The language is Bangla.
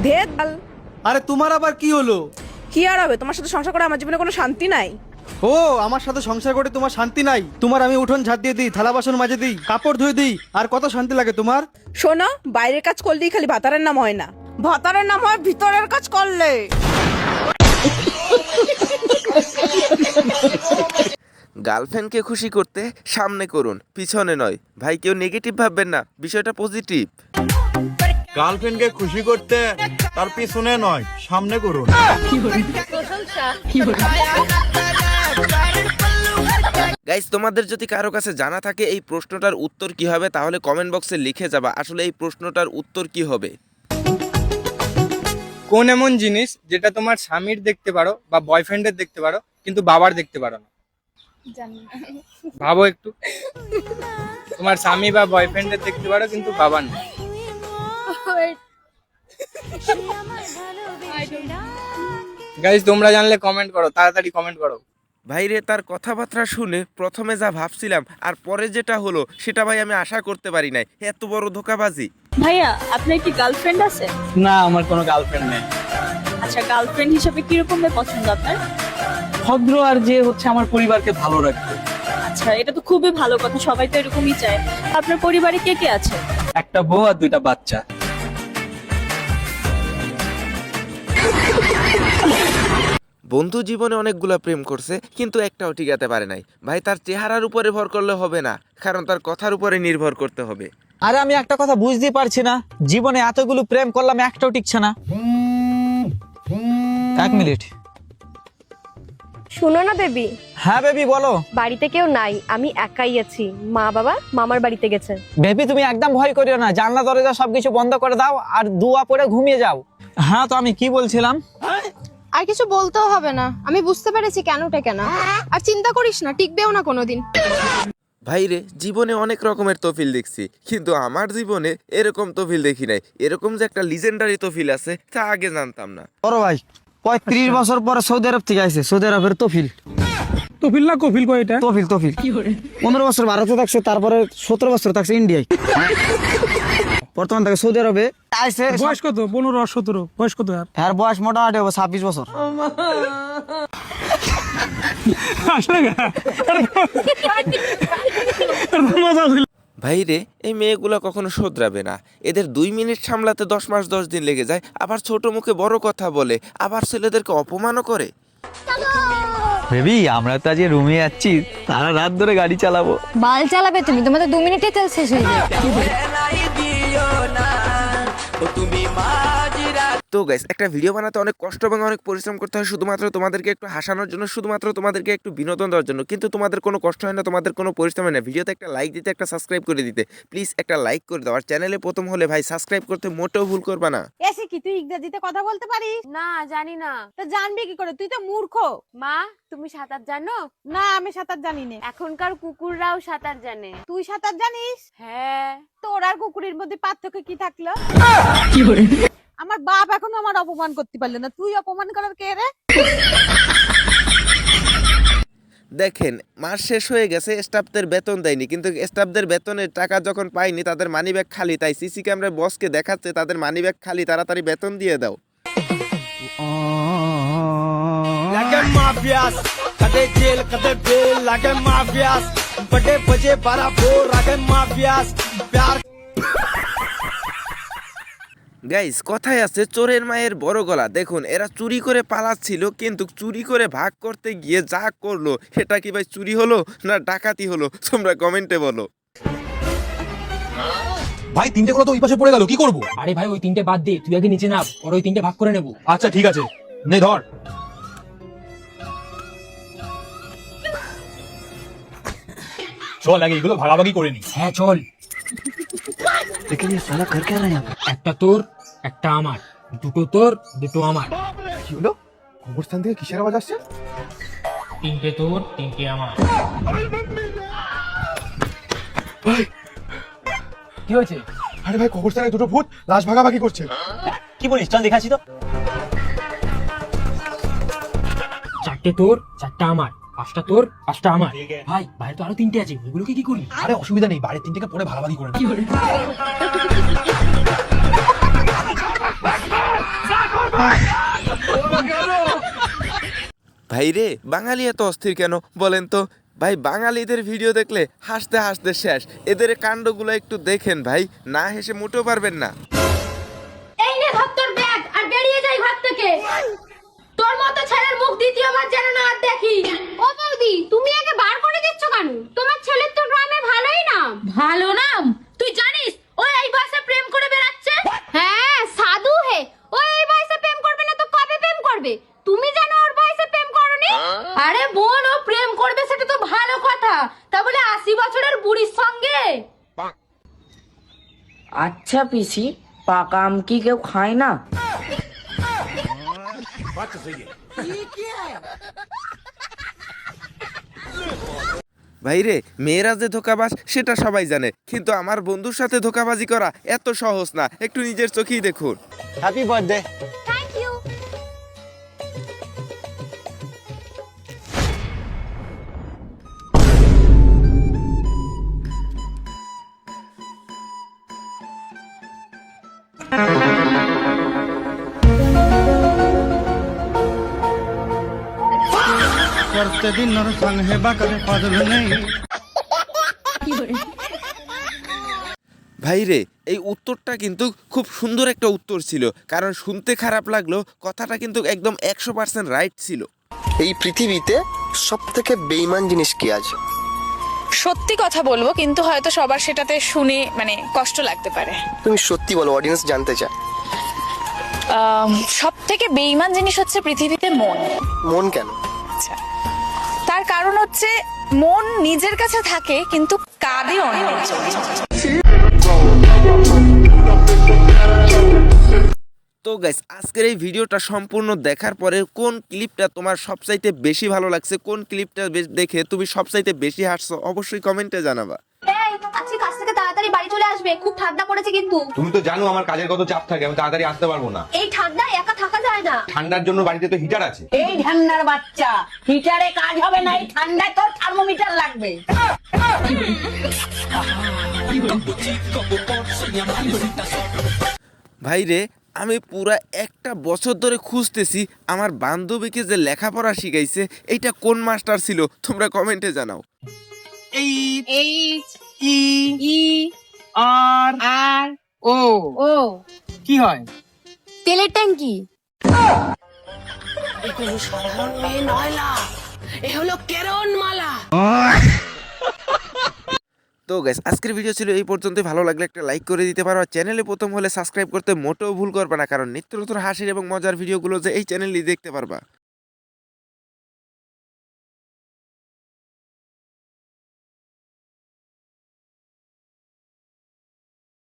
ধেত বাল। আরে তোমার আবার কি হলো? কি আর হবে, তোমার সাথে সংসার করে আমার জীবনে কোনো শান্তি নাই। ও আমার সাথে সংসার করে তোমার শান্তি নাই? তোমার আমি উঠোন ঝাড় দিয়ে দিই, থালা বাসন মাজে দিই, কাপড় ধুয়ে দিই, আর কত শান্তি লাগে তোমার? শোনো, বাইরের কাজ করলেই খালি ভাতারের নাম হয় না, ভাতারের নাম হয় ভিতরের কাজ করলে। গার্লফ্রেন্ডকে খুশি করতে সামনে করুন, পিছনে নয়। ভাই কেউ নেগেটিভ ভাববেন না, বিষয়টা পজিটিভ। গার্লফ্রেন্ডকে খুশি করতে তার পিছনে নয়, সামনে করুন। গাইস, তোমাদের যদি কারো কাছে জানা থাকে এই প্রশ্নটার উত্তর কি হবে, তাহলে কমেন্ট বক্সে লিখে যাবা আসলে এই প্রশ্নটার উত্তর কি হবে। কোন এমন জিনিস যেটা তোমার স্বামীর দেখতে পারো বা বয়ফ্রেন্ডের দেখতে পারো কিন্তু বাবার দেখতে পারো না? ভাবো একটু, তোমার স্বামী বা বয়ফ্রেন্ডের দেখতে পারো কিন্তু বাবার না। গাইস, তোমরা জানলে কমেন্ট করো, তাড়াতাড়ি কমেন্ট করো। ভাইরে, তার কথাবার্তা শুনে প্রথমে যা ভাবছিলাম আর পরে যেটা হলো সেটা ভাই আমি আশা করতে পারি নাই। এত বড় ধোঁকাবাজি। ভাইয়া, আপনার কি গার্লফ্রেন্ড আছে? না, আমার কোনো গার্লফ্রেন্ড নেই। আচ্ছা, গার্লফ্রেন্ড হিসেবে কিরকম পছন্দ আপনার? ভদ্র আর যে হচ্ছে আমার পরিবারকে ভালো রাখবে। আচ্ছা, এটা তো খুবই ভালো কথা, সবাই তো এরকমই চায়। আপনার পরিবারে কে কে আছে? একটা বউ আর দুইটা বাচ্চা। বন্ধু জীবনে অনেকগুলা প্রেম করছে কিন্তু একটাও টিকাতে পারে নাই। ভাই, তার চেহারার উপরে ভর করলে হবে না, কারণ তার কথার উপরে নির্ভর করতে হবে। আরে আমি একটা কথা বুঝতে পারছি না, জীবনে এতগুলো প্রেম করলাম একটাও টিকছে না। এক মিনিট। শুনো না বেবি। হ্যাঁ বেবি বলো। বাড়িতে কেউ নাই, আমি একাই আছি। মা বাবা মামার বাড়িতে গেছে। বেবি তুমি একদম ভয় করিও না, জানলা দরজা সবকিছু বন্ধ করে দাও আর দুয়া পরে ঘুমিয়ে যাও। হ্যাঁ, তো আমি কি বলছিলাম? আর কিছু বলতেও হবে না, আমি বুঝতে পেরেছি কেনটা কেন। আর চিন্তা করিস না, টিকবেও না কোনোদিন। ভাইরে, জীবনে অনেক রকমের তফিল দেখছি কিন্তু আমার জীবনে এরকম তফিল দেখি নাই। এরকম যে একটা লিজেন্ডারি তফিল আছে তা আগে জানতাম না। বড় ভাই 35 বছর পরে সৌদি আরব থেকে আসছে। সৌদি আরবের তফিল। তফিল না কফিল কয় এটা? তফিল তফিল। 15 বছর ভারতে থাকছে, তারপরে 17 বছর থাকছে ইন্ডিয়ায়। বর্তমান থেকে সৌদি আরবে আইছে। বয়স কত? 15 আর 17। বয়স কত? আর বয়স মোটামুটি 26 বছর। ভাইরে, এই মেয়েগুলা কখনো শোধরাবে না। এদের 2 মিনিট সামলাতে 10 মাস 10 দিন লেগে যায়, আবার ছোট মুখে বড় কথা বলে, আবার ছেলেদেরকে অপমানও করে। বেবি, আমরা তো আজ রুমে যাচ্ছি, সারা রাত ধরে গাড়ি চালাবো। বাল চালাবে তুমি? তোমার তো 2 মিনিটে তেল শেষ হয়ে যায়। তো গাইস, একটা ভিডিও বানাতে অনেক কষ্ট এবং অনেক পরিশ্রম করতে হয় শুধুমাত্র তোমাদেরকে একটু হাসানোর জন্য, শুধুমাত্র তোমাদেরকে একটু বিনোদন দেওয়ার জন্য। কিন্তু তোমাদের কোনো কষ্ট হয় না, তোমাদের কোনো পরিশ্রম হয় না। ভিডিওতে একটা লাইক দিতে, একটা সাবস্ক্রাইব করে দিতে। প্লিজ একটা লাইক করে দাও। আর চ্যানেলে প্রথম হলে ভাই সাবস্ক্রাইব করতে মোটেও ভুল করবা না। এসে কি তুই ইংরেজিতে কথা বলতে পারিস? না, জানি না। তো জানবি কি করে? তুই তো মূর্খ। মা, তুমি সাঁতার জানো? না, আমি সাঁতার জানি না। এখনকার কুকুররাও সাঁতার জানে। তুই সাঁতার জানিস? হ্যাঁ। তোর আর কুকুরের মধ্যে পার্থক্য কি থাকলো? আমার বাপ এখনো আমার অপমান করতে পারলো না, তুই অপমান করার কে রে? দেখেন, মাস শেষ হয়ে গেছে, স্টাফদের বেতন দেয়নি, কিন্তু স্টাফদের বেতনের টাকা যখন পাইনি তাদের মানিব্যাগ খালি। তাই সিসি ক্যামেরায় বসকে দেখাচ্ছে তাদের মানিব্যাগ খালি, তাড়াতাড়ি বেতন দিয়ে দাও। গাইস, কথায় আছে চোরের মায়ের বড় গলা। দেখুন, এরা চুরি করে পালাচ্ছিল, কিন্তু চুরি করে ভাগ করতে গিয়ে যা করলো, এটা কি ভাই চুরি হলো না ডাকাতি হলো? তোমরা কমেন্টে বলো। ভাই, 3টে গুলো তো ওই পাশে পড়ে গেল, কি করবো? আরে ভাই, ওই 3টে বাদ দে, তুই আগে নিচে নাম, পরে ওই 3টে ভাগ করে নেবো। আচ্ছা ঠিক আছে, নে ধর। চল আগে এগুলো ভাগাভাগি করে নি। হ্যাঁ চল। একটা তোর, একটা আমার, দুটো তোর, দুটো আমার। কি হলো? কবরস্থান থেকে কিসের আওয়াজ আসছে? 3টে তোর, 3টে আমার। ভাই, কি হয়েছে? আরে ভাই, কবরস্থানে দুটো ভূত লাশ ভাগাভাগি করছে। কি বলিস? চল দেখাচ্ছি তো। 4টে তোর, 4টা আমার, 5টা তোর, 5টা আমার। ভাই, বাইরে তো আরো 3টে আছে, ওগুলোকে কি করি? আরে অসুবিধা নেই, বাড়ির 3টেকে পরে ভাগাভাগি করে নি। ভাই রে, বাঙালি এত অস্থির কেন বলেন তো? ভাই বাঙালিদের ভিডিও দেখলে হাসতে হাসতে শেষ। এদের কাণ্ডগুলো একটু দেখেন ভাই, না হেসে মোটেও পারবেন না। এই নে ধর তোর ব্যাগ আর বেরিয়ে যাই ঘর থেকে। তোর মতো ছেলের মুখ দ্বিতীয়বার যেন না আর দেখি। ও বৌদি, তুমি আগে বার করে দিচ্ছ কেন? তোমার ছেলের তো গ্রামে ভালোই নাম। ভালো নাম? তুই জানিস ও এই বয়সে প্রেম করে বেড়াচ্ছে? হ্যাঁ, সাধু হে। ও এই বয়সে প্রেম করবে না তো কবে প্রেম করবে? তুমি জানো ওর বয়সে প্রেম করনি? আরে বোন, ও প্রেম করবে সেটা তো ভালো কথা, তা বলে 80 বছরের বুড়ির সঙ্গে? আচ্ছা পিসি, পাকা আম কি কেউ খায় না? ভাই রে, মেয়েরা যে ধোকাবাজ সেটা সবাই জানে, কিন্তু আমার বন্ধুর সাথে ধোকাবাজি করা এত সহজ না। একটু নিজের চোখেই দেখুন। Happy birthday. Thank you. ভাই রে, এই উত্তরটা কিন্তু খুব সুন্দর একটা উত্তর ছিল, কারণ শুনতে খারাপ লাগলো, কথাটা কিন্তু একদম 100% রাইট ছিল। এই পৃথিবীতে সব থেকে বেঈমান জিনিস কি আছে? সত্যি কথা বলবো, কিন্তু হয়তো সবার সেটাতে শুনে মানে কষ্ট লাগতে পারে। তুমি সত্যি বলো, অডিয়েন্স জানতে চায়। সব থেকে বেঈমান জিনিস হচ্ছে পৃথিবীতে মন। মন কেন? তার কারণ হচ্ছে মন নিজের কাছে থাকে কিন্তু কাঁদে অন্যের জন্য। তো গাইস, আজকের এই ভিডিওটা সম্পূর্ণ দেখার পরে কোন ক্লিপটা তোমার সবচাইতে বেশি ভালো লাগছে, কোন ক্লিপটা দেখে তুমি সবচাইতে বেশি হাসছো, অবশ্যই কমেন্টে জানাবা। এই, আজকে কাজ থেকে তাড়াতাড়ি বাড়ি চলে আসবে, খুব ঠান্ডা পড়েছে কিন্তু। তুমি তো জানো আমার কাজের কত চাপ থাকে, আমি তাড়াতাড়ি আসতে পারবো না। এই ঠান্ডায় একা থাকা যায় না। ঠান্ডার জন্য বাড়িতে তো হিটার আছে। এই ঢ্যামনার বাচ্চা, হিটারে কাজ হবে না, এই ঠান্ডায় তোর থার্মোমিটার লাগবে। ভাই রে, আমি পুরা একটা বছর ধরে খুঁজতেছি আমার বান্ধবীকে যে লেখাপড়া শিখাইছে এইটা কোন মাস্টার ছিল, তোমরা কমেন্টে জানাও। ও কি হয়? তেলের ট্যাঙ্কি। তো গাইস, আজকের ভিডিও ছিল এই পর্যন্তই। ভালো লাগলে একটা লাইক করে দিতে পারো, আর চ্যানেলে প্রথম হলে সাবস্ক্রাইব করতে মোটেও ভুল করবে না, কারণ নিত্য নতুন হাসির এবং মজার ভিডিওগুলো যে এই চ্যানেলেই দেখতে পারবা।